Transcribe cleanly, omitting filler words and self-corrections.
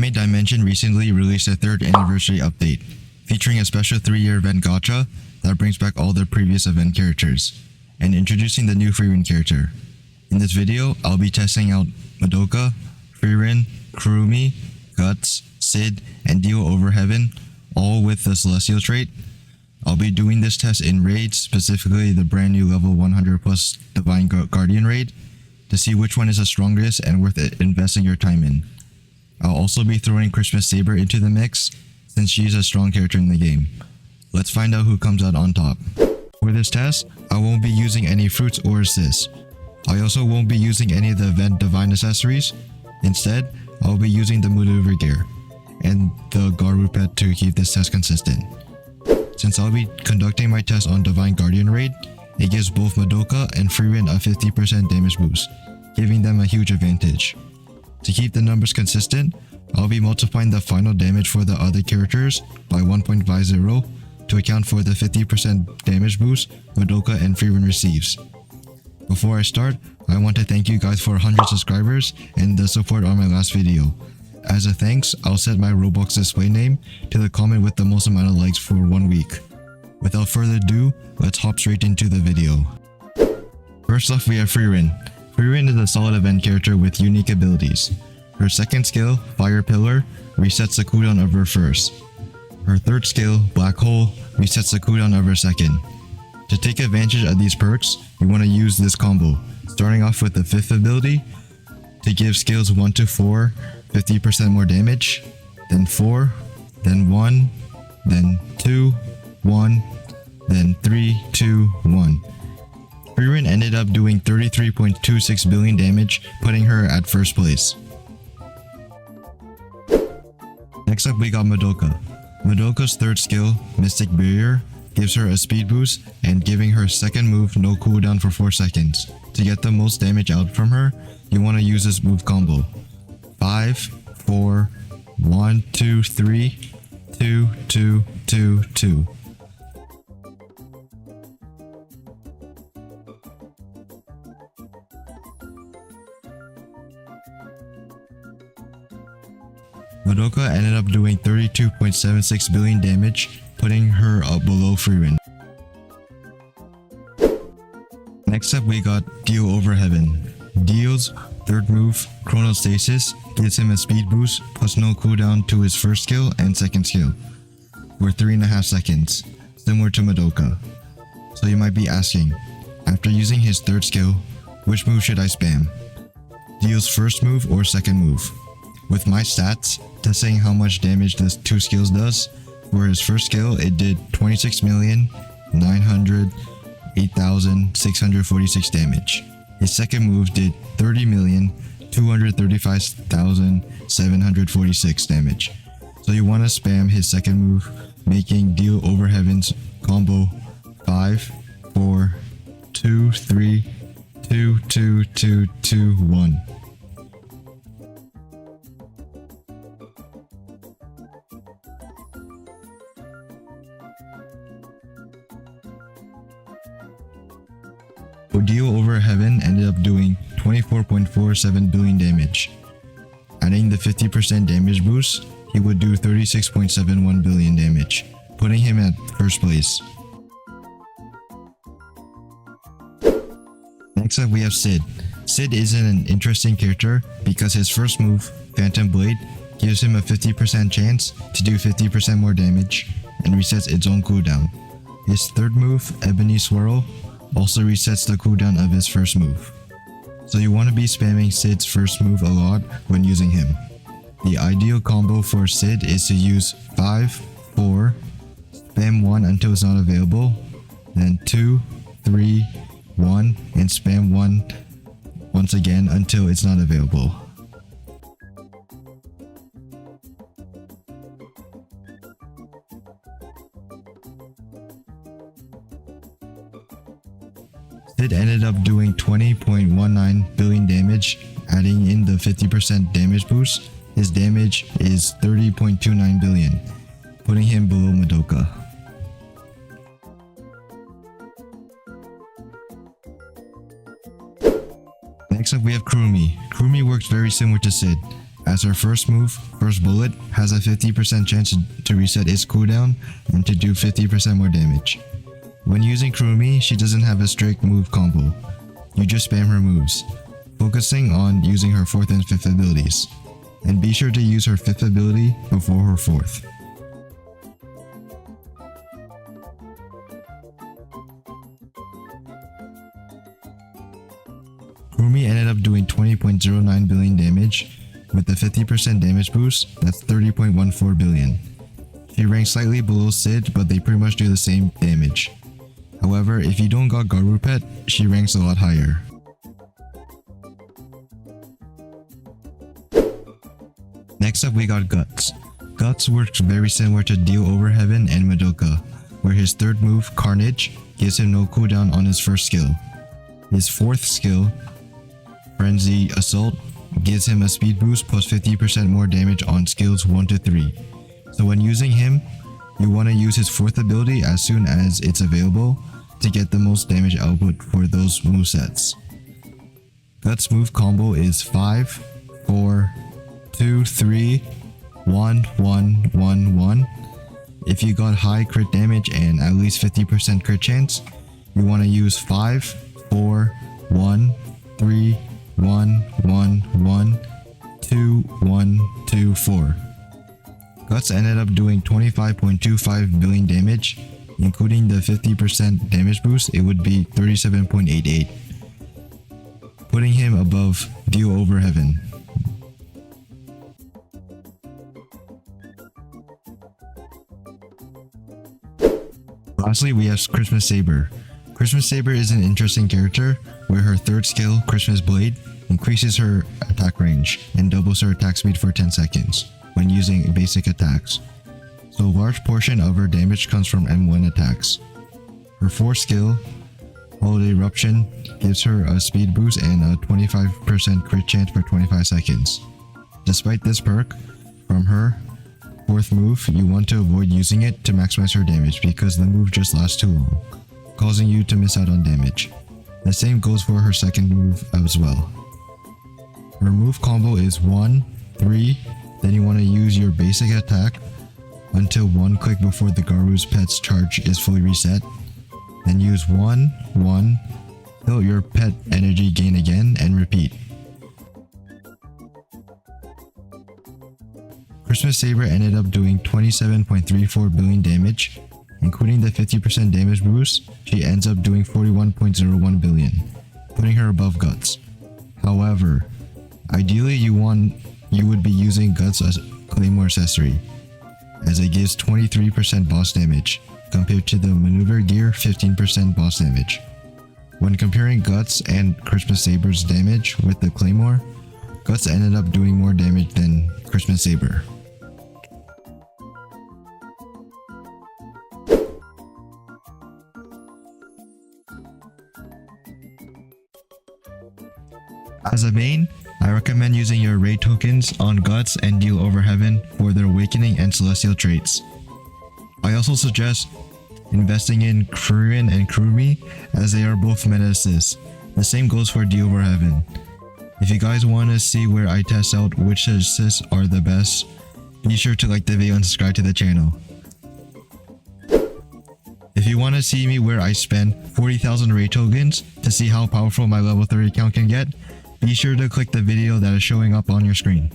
Anime Dimension recently released a 3rd anniversary update, featuring a special 3-year event gacha that brings back all their previous event characters, and introducing the new Frieren character. In this video, I'll be testing out Madoka, Frieren, Kurumi, Guts, Sid, and Dio Overheaven, all with the Celestial trait. I'll be doing this test in raids, specifically the brand new level 100 plus Divine Guardian raid, to see which one is the strongest and worth investing your time in. I'll also be throwing Christmas Saber into the mix, since she's a strong character in the game. Let's find out who comes out on top. For this test, I won't be using any fruits or assists. I also won't be using any of the event divine accessories. Instead, I'll be using the maneuver gear and the Garou pet to keep this test consistent. Since I'll be conducting my test on Divine Guardian raid, it gives both Madoka and Frieren a 50% damage boost, giving them a huge advantage. To keep the numbers consistent, I'll be multiplying the final damage for the other characters by 1.50 to account for the 50% damage boost Madoka and Frieren receives. Before I start, I want to thank you guys for 100 subscribers and the support on my last video. As a thanks, I'll set my Roblox display name to the comment with the most amount of likes for 1 week. Without further ado, let's hop straight into the video. First off, we have Frieren. Frieren is a solid event character with unique abilities. Her second skill, Fire Pillar, resets the cooldown of her first. Her third skill, Black Hole, resets the cooldown of her second. To take advantage of these perks, you want to use this combo, starting off with the 5th ability to give skills 1 to 4 50% more damage, then 4, then 1, then 2, 1, then 3, 2, 1. Frieren ended up doing 33.26 billion damage, putting her at first place. Next up, we got Madoka. Madoka's third skill, Mystic Barrier, gives her a speed boost and giving her second move no cooldown for 4 seconds. To get the most damage out from her, you want to use this move combo. 5, 4, 1, 2, 3, 2, 2, 2, 2. Madoka ended up doing 32.76 billion damage, putting her up below Frieren. Next up, we got Dio Overheaven. Dio's third move, Chronostasis, gives him a speed boost plus no cooldown to his first skill and second skill for 3.5 seconds, similar to Madoka. So you might be asking, after using his third skill, which move should I spam? Dio's first move or second move? With my stats, testing how much damage the 2 skills does, for his first skill it did 26,908,646 damage. His second move did 30,235,746 damage. So you want to spam his second move, making Dio Overheaven's combo 5, 4, 2, 3, 2, 2, 2, 2, 1. Dio Overheaven ended up doing 24.47 billion damage. Adding the 50% damage boost, he would do 36.71 billion damage, putting him at first place. Next up, we have Sid. Sid is an interesting character because his first move, Phantom Blade, gives him a 50% chance to do 50% more damage and resets its own cooldown. His third move, Ebony Swirl, also resets the cooldown of his first move. So you want to be spamming Sid's first move a lot when using him. The ideal combo for Sid is to use 5, 4, spam 1 until it's not available, then 2, 3, 1, and spam 1 once again until it's not available. Sid ended up doing 20.19 billion damage, adding in the 50% damage boost. His damage is 30.29 billion, putting him below Madoka. Next up, we have Kurumi. Kurumi works very similar to Sid. as her first move, First Bullet, has a 50% chance to reset its cooldown and to do 50% more damage. When using Kurumi, she doesn't have a strict move combo. You just spam her moves, focusing on using her 4th and 5th abilities. And be sure to use her 5th ability before her 4th. Kurumi ended up doing 20.09 billion damage. With the 50% damage boost, that's 30.14 billion. She ranks slightly below Sid, but they pretty much do the same damage. However, if you don't got Garou pet, she ranks a lot higher. Next up we got Guts. Guts works very similar to Dio Overheaven and Madoka, where his 3rd move, Carnage, gives him no cooldown on his 1st skill. His 4th skill, Frenzy Assault, gives him a speed boost plus 50% more damage on skills 1 to 3. So when using him, you want to use his 4th ability as soon as it's available to get the most damage output for those movesets. Guts move combo is 5, 4, 2, 3, 1, 1, 1, 1. If you got high crit damage and at least 50% crit chance, you want to use 5, 4, 1, 3, 1, 1, 1, 2, 1, 2, 4. Guts ended up doing 25.25 billion damage, including the 50% damage boost, it would be 37.88, putting him above Dio Overheaven. Lastly, we have Christmas Saber. Christmas Saber is an interesting character where her 3rd skill, Christmas Blade, increases her attack range and doubles her attack speed for 10 seconds when using basic attacks. So a large portion of her damage comes from M1 attacks. Her 4th skill, Holiday Eruption, gives her a speed boost and a 25% crit chance for 25 seconds. Despite this perk, from her 4th move, you want to avoid using it to maximize her damage because the move just lasts too long, causing you to miss out on damage. The same goes for her 2nd move as well. Her move combo is 1, 3, then you want to use your basic attack until 1 click before the Garou's pet's charge is fully reset. Then use 1, 1, fill your pet energy gain again, and repeat. Christmas Saber ended up doing 27.34 billion damage, including the 50% damage boost. She ends up doing 41.01 billion, putting her above Guts. However, ideally you would be using Guts as Claymore accessory, as it gives 23% boss damage, compared to the Maneuver Gear 15% boss damage. When comparing Guts and Christmas Saber's damage with the Claymore, Guts ended up doing more damage than Christmas Saber. As a main, I recommend using your raid tokens on Guts and Dio Overheaven for their Awakening and Celestial traits. I also suggest investing in Frieren and Kurumi, as they are both meta assists. The same goes for Dio Overheaven. If you guys want to see where I test out which assists are the best, be sure to like the video and subscribe to the channel. If you want to see me where I spend 40,000 raid tokens to see how powerful my level 30 account can get, be sure to click the video that is showing up on your screen.